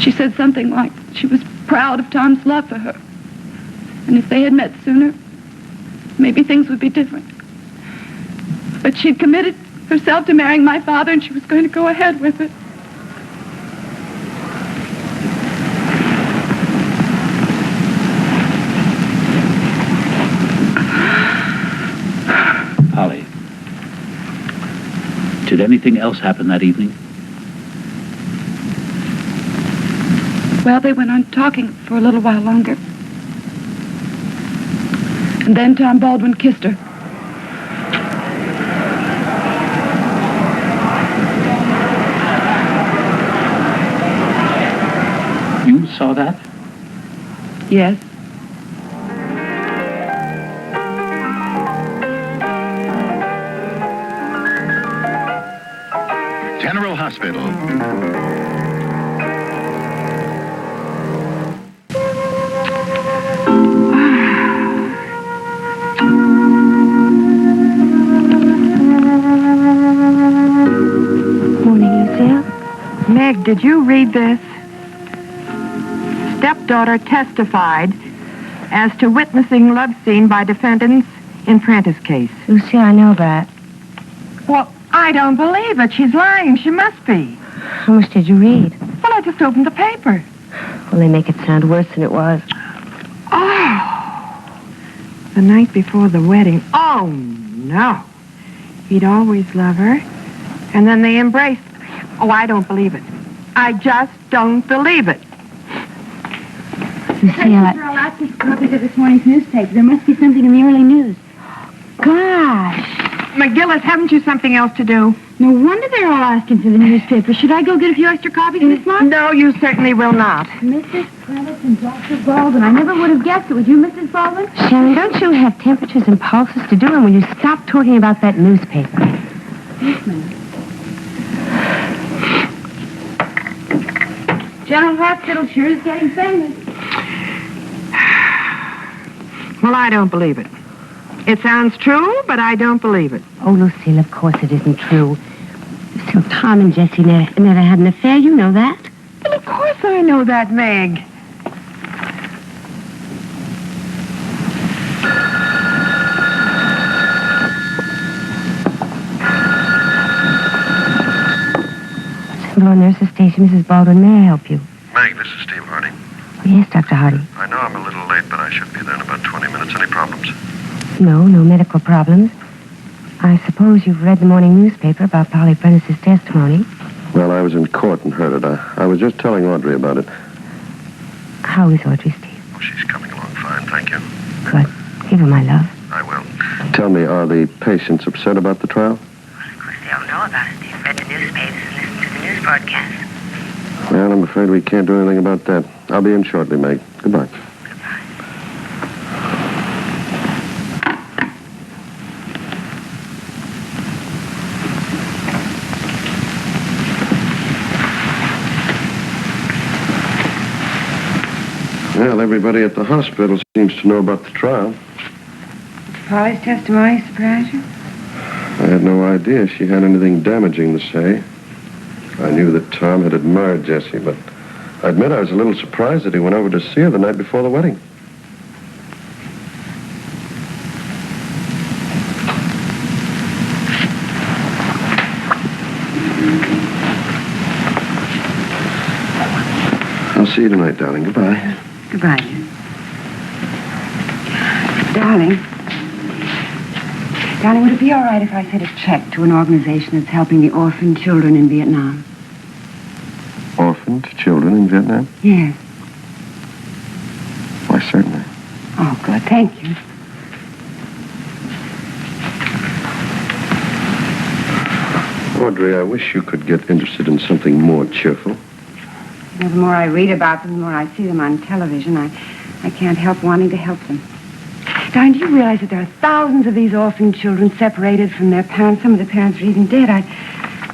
She said something like she was proud of Tom's love for her. And if they had met sooner, maybe things would be different. But she'd committed herself to marrying my father, and she was going to go ahead with it. Polly, did anything else happen that evening? Well, they went on talking for a little while longer. And then Tom Baldwin kissed her. You saw that? Yes. General Hospital. Meg, did you read this? Stepdaughter testified as to witnessing love scene by defendants in Prentiss case. Lucy, I know that. Well, I don't believe it. She's lying. She must be. How much did you read? Well, I just opened the paper. Well, they make it sound worse than it was. Oh, the night before the wedding. Oh, no. He'd always love her. And then they embraced. Oh, I don't believe it. I just don't believe it. Lucy, There are lots of copies of this morning's newspaper. There must be something in the early news. Gosh. McGillis, haven't you something else to do? No wonder they're all asking for the newspaper. Should I go get a few extra copies, Miss Mark? No, you certainly will not. Mrs. Prentiss and Dr. Baldwin. I never would have guessed it. Was you, Mrs. Baldwin? Sharon, don't you have temperatures and pulses to do, and will you stop talking about that newspaper? Yes, ma'am. General Hospital sure is getting famous. Well, I don't believe it. It sounds true, but I don't believe it. Oh, Lucille, of course it isn't true. Lucille, Tom and Jessie never had an affair. You know that. Well, of course I know that, Meg. Hello, nurse's station. Mrs. Baldwin, may I help you? Meg, this is Steve Hardy. Oh, yes, Dr. Hardy. I know I'm a little late, but I should be there in about 20 minutes. Any problems? No medical problems. I suppose you've read the morning newspaper about Polly Prentiss' testimony. Well, I was in court and heard it. I was just telling Audrey about it. How is Audrey, Steve? Oh, she's coming along fine, thank you. Good. Give her my love. I will. Tell me, are the patients upset about the trial? Well, of course, they all know about it. They've read the newspapers and listened to the news broadcast. Well, I'm afraid we can't do anything about that. I'll be in shortly, Meg. Goodbye. Well, everybody at the hospital seems to know about the trial. Polly's testimony surprise you? I had no idea she had anything damaging to say. I knew that Tom had admired Jessie, but I admit I was a little surprised that he went over to see her the night before the wedding. I'll see you tonight, darling. Goodbye. Goodbye, dear. Darling, would it be all right if I sent a check to an organization that's helping the orphan children in Vietnam? Orphaned children in Vietnam? Yes. Why, certainly. Oh, good. Thank you. Audrey, I wish you could get interested in something more cheerful. You know, the more I read about them, the more I see them on television, I can't help wanting to help them. Darling, do you realize that there are thousands of these orphan children separated from their parents? Some of the parents are even dead. I'd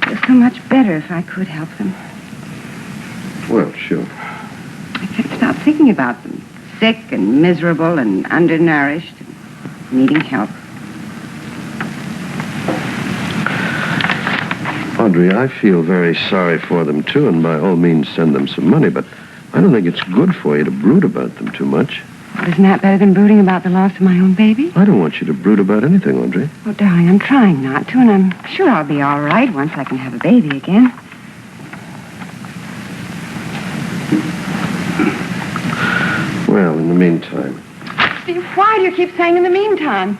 feel so much better if I could help them. Well, sure. I can't stop thinking about them. Sick and miserable and undernourished and needing help. Audrey, I feel very sorry for them, too, and by all means send them some money, but I don't think it's good for you to brood about them too much. Well, isn't that better than brooding about the loss of my own baby? I don't want you to brood about anything, Audrey. Oh, darling, I'm trying not to, and I'm sure I'll be all right once I can have a baby again. Well, in the meantime... Steve, why do you keep saying in the meantime?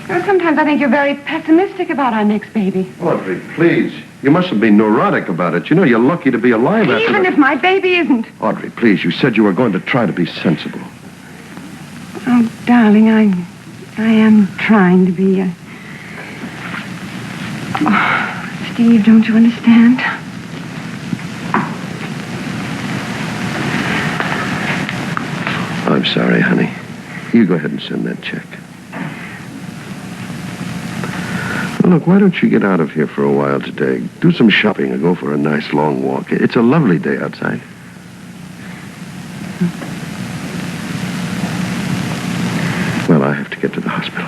You know, sometimes I think you're very pessimistic about our next baby. Audrey, please. You mustn't be neurotic about it. You know, you're lucky to be alive after Even if my baby isn't. Audrey, please, you said you were going to try to be sensible. Oh, darling, I am trying to be. Oh, Steve, don't you understand? I'm sorry, honey. You go ahead and send that check. Look, why don't you get out of here for a while today? Do some shopping or go for a nice long walk. It's a lovely day outside. Well, I have to get to the hospital.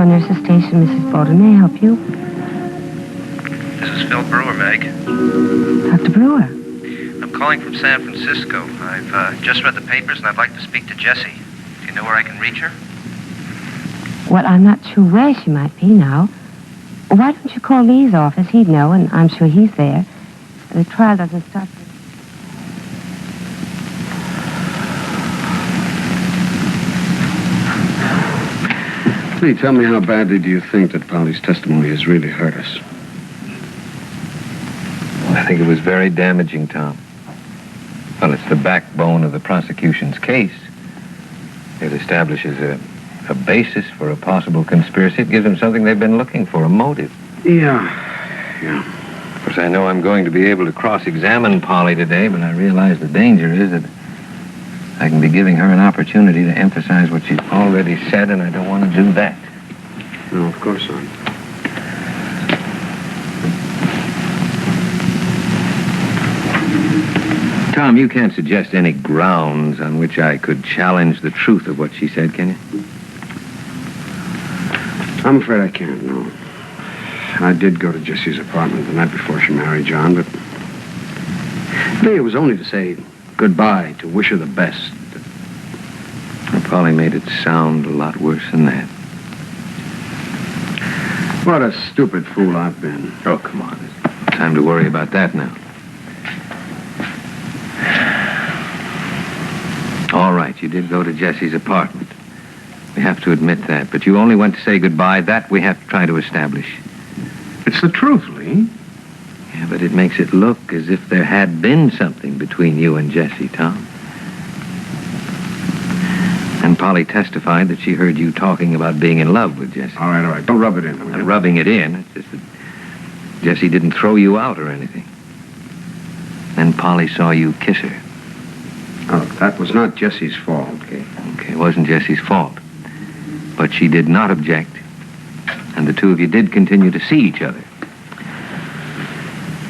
Nurse's station, Mrs. Baldwin. May I help you? This is Phil Brewer, Meg. Dr. Brewer. I'm calling from San Francisco. I've just read the papers, and I'd like to speak to Jessie. Do you know where I can reach her? Well, I'm not sure where she might be now. Why don't you call Lee's office? He'd know, and I'm sure he's there. The trial doesn't start... Lee, tell me, how badly do you think that Polly's testimony has really hurt us? I think it was very damaging, Tom. Well, it's the backbone of the prosecution's case. It establishes a basis for a possible conspiracy. It gives them something they've been looking for, a motive. Yeah. Of course, I know I'm going to be able to cross-examine Polly today, but I realize the danger is that I can be giving her an opportunity to emphasize what she's already said, and I don't want to do that. No, of course not. Tom, you can't suggest any grounds on which I could challenge the truth of what she said, can you? I'm afraid I can't, no. I did go to Jessie's apartment the night before she married John, but... Lee, it was only to say goodbye, to wish her the best. Well, Polly made it sound a lot worse than that. What a stupid fool I've been. Oh, come on. It's time to worry about that now. All right, you did go to Jessie's apartment. We have to admit that, but you only went to say goodbye. That we have to try to establish. It's the truth, Lee. Yeah, but it makes it look as if there had been something between you and Jessie, Tom. And Polly testified that she heard you talking about being in love with Jessie. All right. Don't rub it in. Not rubbing it in. It's just that Jessie didn't throw you out or anything. Then Polly saw you kiss her. Oh, that was not Jessie's fault. Okay, it wasn't Jessie's fault. But she did not object. And the two of you did continue to see each other.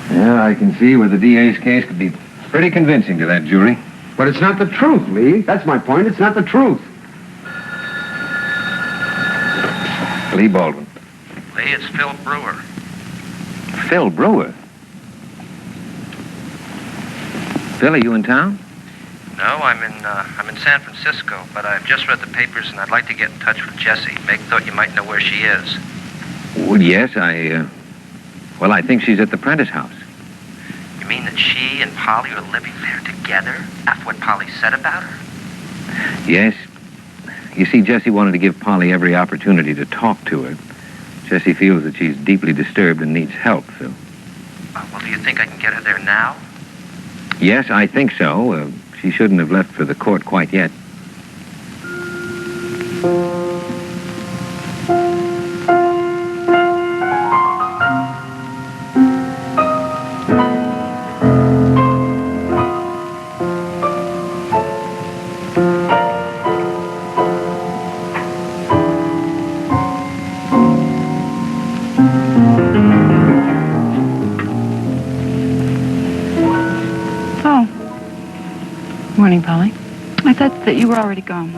Yeah, I can see where the DA's case could be pretty convincing to that jury. But it's not the truth, Lee. That's my point. It's not the truth. Lee Baldwin. Lee, it's Phil Brewer. Phil Brewer? Phil, are you in town? No, I'm in San Francisco, but I've just read the papers, and I'd like to get in touch with Jessie. Meg thought you might know where she is. Well, yes, I think she's at the Prentiss house. You mean that she and Polly are living there together after what Polly said about her? Yes. You see, Jessie wanted to give Polly every opportunity to talk to her. Jessie feels that she's deeply disturbed and needs help, Phil. Well, do you think I can get her there now? Yes, I think so. She shouldn't have left for the court quite yet. Morning, Polly. I thought that you were already gone.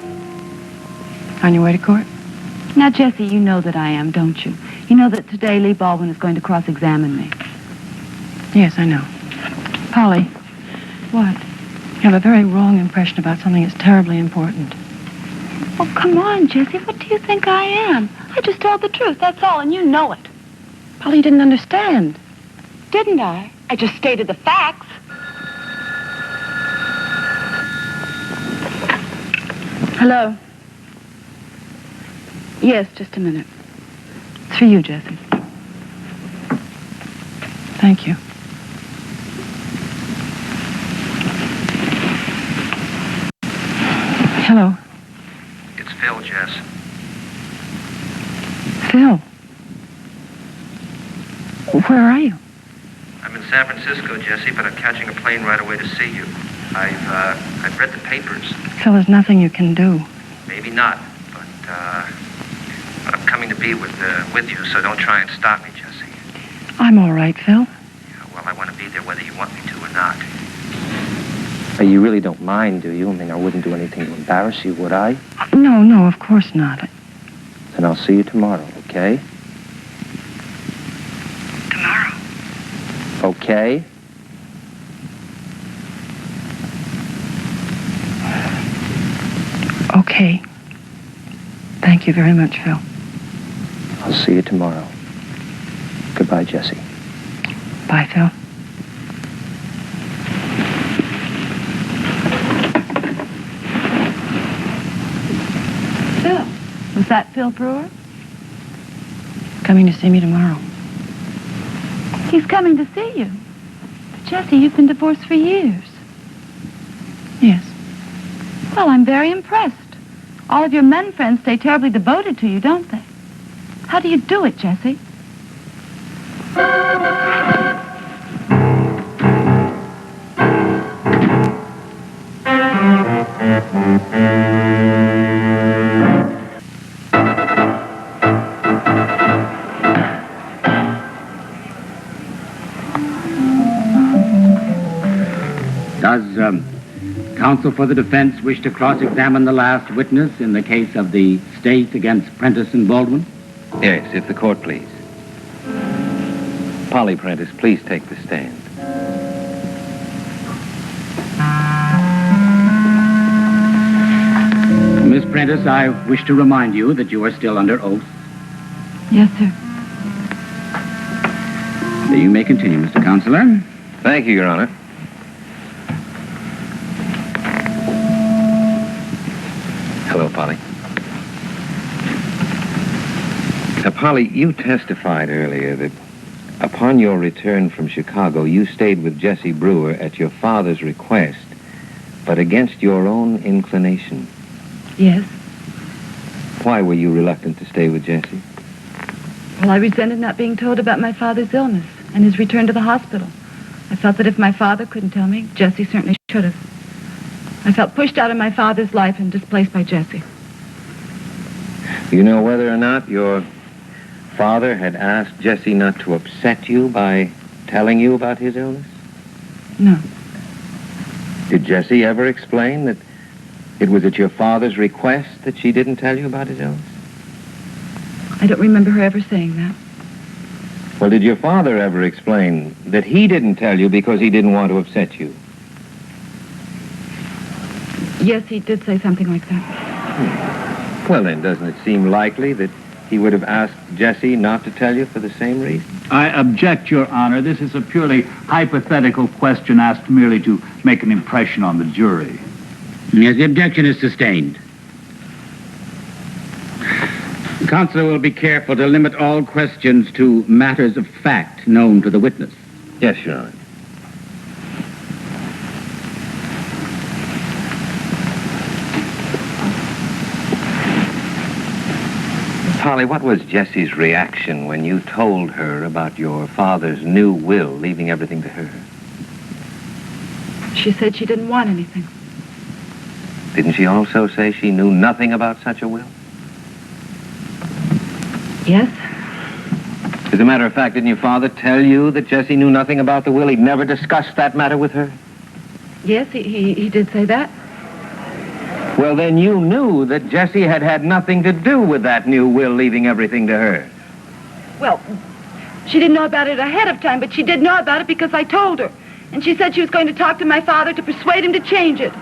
On your way to court? Now, Jessie, you know that I am, don't you? You know that today Lee Baldwin is going to cross-examine me. Yes, I know. Polly. What? You have a very wrong impression about something that's terribly important. Oh, come on, Jessie. What do you think I am? I just told the truth, that's all, and you know it. Polly, you didn't understand. Didn't I? I just stated the facts. Hello? Yes, just a minute. It's for you, Jessie. Thank you. Hello. It's Phil, Jess. Phil. Where are you? I'm in San Francisco, Jessie, but I'm catching a plane right away to see you. I've read the papers. Phil, there's nothing you can do. Maybe not, but I'm coming to be with you, so don't try and stop me, Jessie. I'm all right, Phil. Yeah, well, I want to be there whether you want me to or not. You really don't mind, do you? I mean, I wouldn't do anything to embarrass you, would I? No, of course not. Then I'll see you tomorrow, okay? Tomorrow? Okay? Okay. Thank you very much, Phil. I'll see you tomorrow. Goodbye, Jessie. Bye, Phil. Phil. Was that Phil Brewer? Coming to see me tomorrow. He's coming to see you. But Jessie, you've been divorced for years. Yes. Well, I'm very impressed. All of your men friends stay terribly devoted to you, don't they? How do you do it, Jessie? Does counsel for the defense wish to cross-examine the last witness in the case of the state against Prentiss and Baldwin? Yes, if the court please. Polly Prentiss, please take the stand. Miss Prentiss, I wish to remind you that you are still under oath. Yes, sir. You may continue, Mr. Counselor. Thank you, Your Honor. Hello, Polly. Polly, you testified earlier that upon your return from Chicago, you stayed with Jessie Brewer at your father's request, but against your own inclination. Yes. Why were you reluctant to stay with Jessie? Well, I resented not being told about my father's illness and his return to the hospital. I felt that if my father couldn't tell me, Jessie certainly should have. I felt pushed out of my father's life and displaced by Jessie. You know whether or not your father had asked Jessie not to upset you by telling you about his illness? No. Did Jessie ever explain that it was at your father's request that she didn't tell you about his illness? I don't remember her ever saying that. Well, did your father ever explain that he didn't tell you because he didn't want to upset you? Yes, he did say something like that. Well, then, doesn't it seem likely that he would have asked Jessie not to tell you for the same reason? I object, Your Honor. This is a purely hypothetical question asked merely to make an impression on the jury. Yes, the objection is sustained. The counselor will be careful to limit all questions to matters of fact known to the witness. Yes, Your Honor. Polly, what was Jessie's reaction when you told her about your father's new will, leaving everything to her? She said she didn't want anything. Didn't she also say she knew nothing about such a will? Yes. As a matter of fact, didn't your father tell you that Jessie knew nothing about the will? He'd never discussed that matter with her? Yes, he did say that. Well, then you knew that Jessie had had nothing to do with that new will leaving everything to her. Well, she didn't know about it ahead of time, but she did know about it because I told her. And she said she was going to talk to my father to persuade him to change it.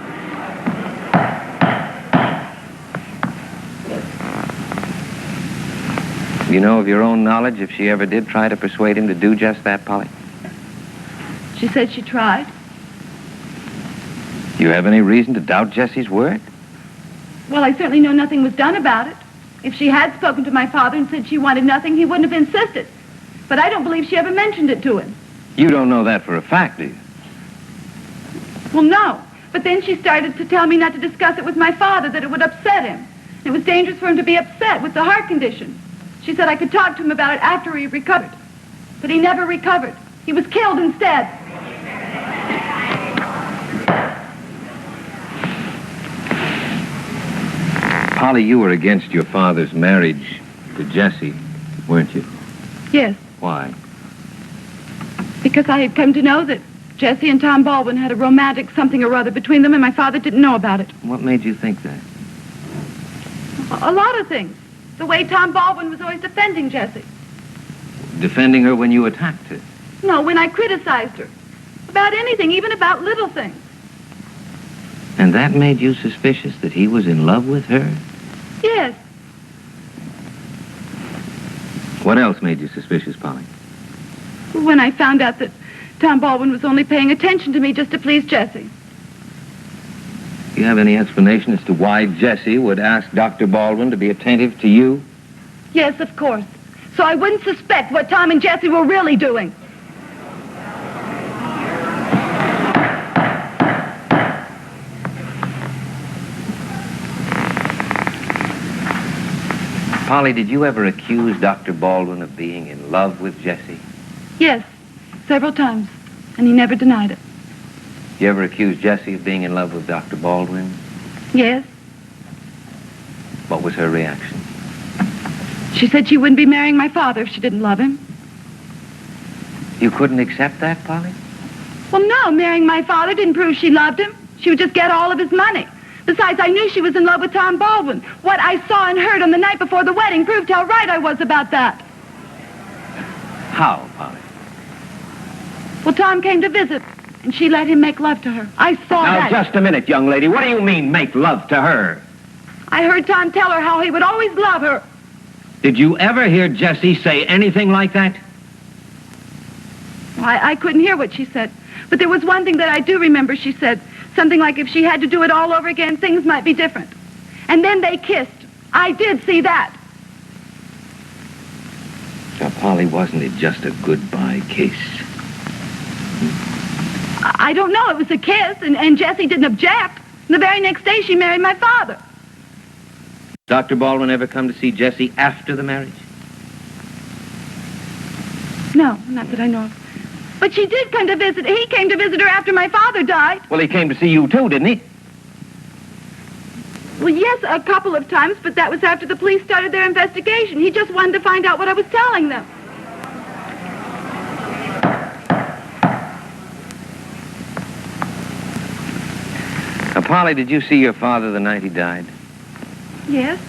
You know of your own knowledge if she ever did try to persuade him to do just that, Polly? She said she tried. Do you have any reason to doubt Jessie's word? Well, I certainly know nothing was done about it. If she had spoken to my father and said she wanted nothing, he wouldn't have insisted. But I don't believe she ever mentioned it to him. You don't know that for a fact, do you? Well, no. But then she started to tell me not to discuss it with my father, that it would upset him. It was dangerous for him to be upset with the heart condition. She said I could talk to him about it after he recovered. But he never recovered. He was killed instead. Polly, you were against your father's marriage to Jessie, weren't you? Yes, Why? because I had come to know that Jessie and Tom Baldwin had a romantic something or other between them, and my father didn't know about it. What made you think that? A lot of things. The way Tom Baldwin was always defending Jessie. Defending her when you attacked her? No, when I criticized her. About anything, even about little things. And that made you suspicious that he was in love with her? Yes. What else made you suspicious, Polly? When I found out that Tom Baldwin was only paying attention to me just to please Jessie. Do you have any explanation as to why Jessie would ask Dr. Baldwin to be attentive to you? Yes, of course. So I wouldn't suspect what Tom and Jessie were really doing. Polly, did you ever accuse Dr. Baldwin of being in love with Jessie? Yes, several times. And he never denied it. You ever accuse Jessie of being in love with Dr. Baldwin? Yes. What was her reaction? She said she wouldn't be marrying my father if she didn't love him. You couldn't accept that, Polly? Well, no, marrying my father didn't prove she loved him. She would just get all of his money. Besides, I knew she was in love with Tom Baldwin. What I saw and heard on the night before the wedding proved how right I was about that. How, Polly? Well, Tom came to visit, and she let him make love to her. I saw that. Now, just a minute, young lady. What do you mean, make love to her? I heard Tom tell her how he would always love her. Did you ever hear Jessie say anything like that? I couldn't hear what she said. But there was one thing that I do remember she said. Something like if she had to do it all over again, things might be different. And then they kissed. I did see that. Now, Polly, wasn't it just a goodbye kiss? I don't know. It was a kiss, and Jessie didn't object. And the very next day, she married my father. Dr. Baldwin ever come to see Jessie after the marriage? No, not that I know of. But she did come to visit. He came to visit her after my father died. Well, he came to see you, too, didn't he? Well, yes, a couple of times, but that was after the police started their investigation. He just wanted to find out what I was telling them. Now, Polly, did you see your father the night he died? Yes.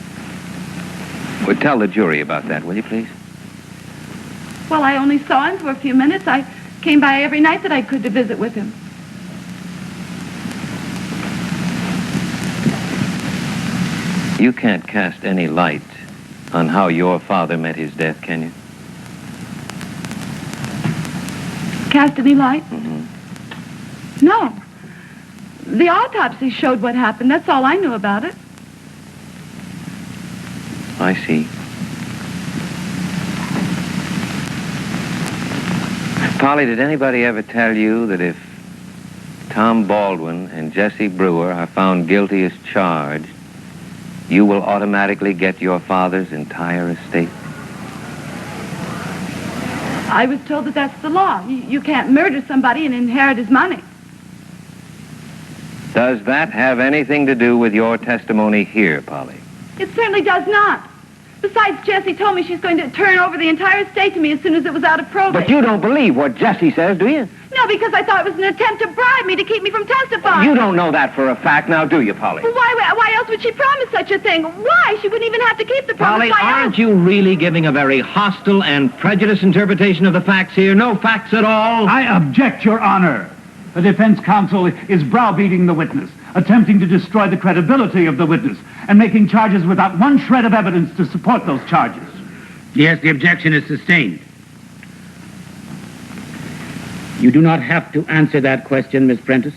Well, tell the jury about that, will you, please? Well, I only saw him for a few minutes. I came by every night that I could to visit with him. You can't cast any light on how your father met his death, can you? Cast any light? Mm-hmm. No. The autopsy showed what happened. That's all I knew about it. I see. Polly, did anybody ever tell you that if Tom Baldwin and Jessie Brewer are found guilty as charged, you will automatically get your father's entire estate? I was told that that's the law. You can't murder somebody and inherit his money. Does that have anything to do with your testimony here, Polly? It certainly does not. Besides, Jessie told me she's going to turn over the entire estate to me as soon as it was out of probate. But you don't believe what Jessie says, do you? No, because I thought it was an attempt to bribe me to keep me from testifying. You don't know that for a fact now, do you, Polly? Well, why else would she promise such a thing? Why? She wouldn't even have to keep the promise. Polly, aren't you really giving a very hostile and prejudiced interpretation of the facts here? No facts at all? I object, Your Honor. The defense counsel is browbeating the witness, attempting to destroy the credibility of the witness, and making charges without one shred of evidence to support those charges. Yes, the objection is sustained. You do not have to answer that question, Miss Prentiss.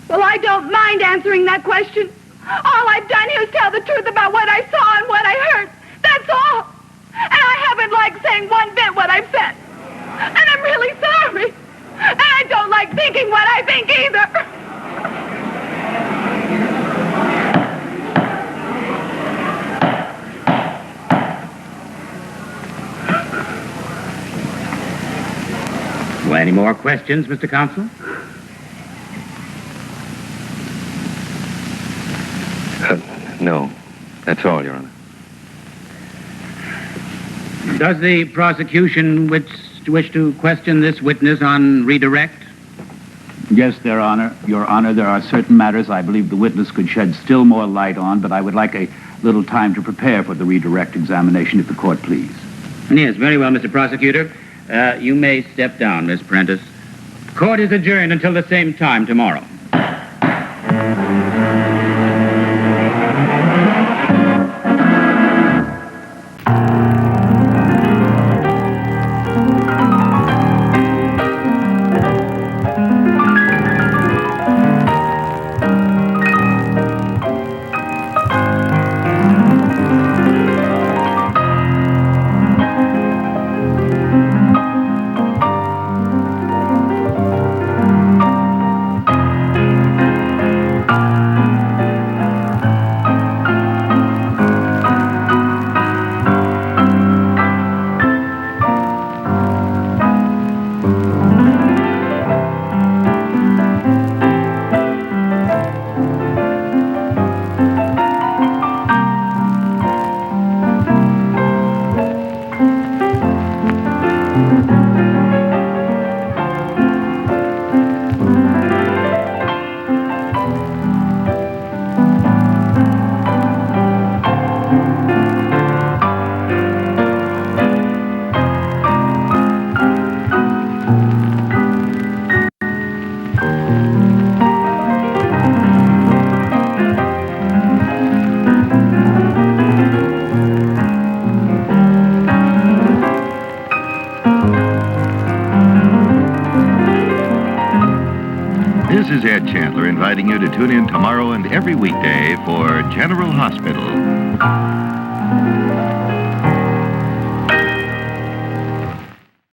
Well, I don't mind answering that question. All I've done here is tell the truth about what I saw and what I heard. That's all. And I haven't liked saying one bit what I've said. And I'm really sorry. And I don't like thinking what I think either. Well, any more questions, Mr. Counsel? No. That's all, Your Honor. Does the prosecution wish to question this witness on redirect? Yes, Your Honor. Your Honor, there are certain matters I believe the witness could shed still more light on, but I would like a little time to prepare for the redirect examination, if the court please. Yes, very well, Mr. Prosecutor. You may step down, Miss Prentiss. Court is adjourned until the same time tomorrow. This is Ed Chandler inviting you to tune in tomorrow and every weekday for General Hospital.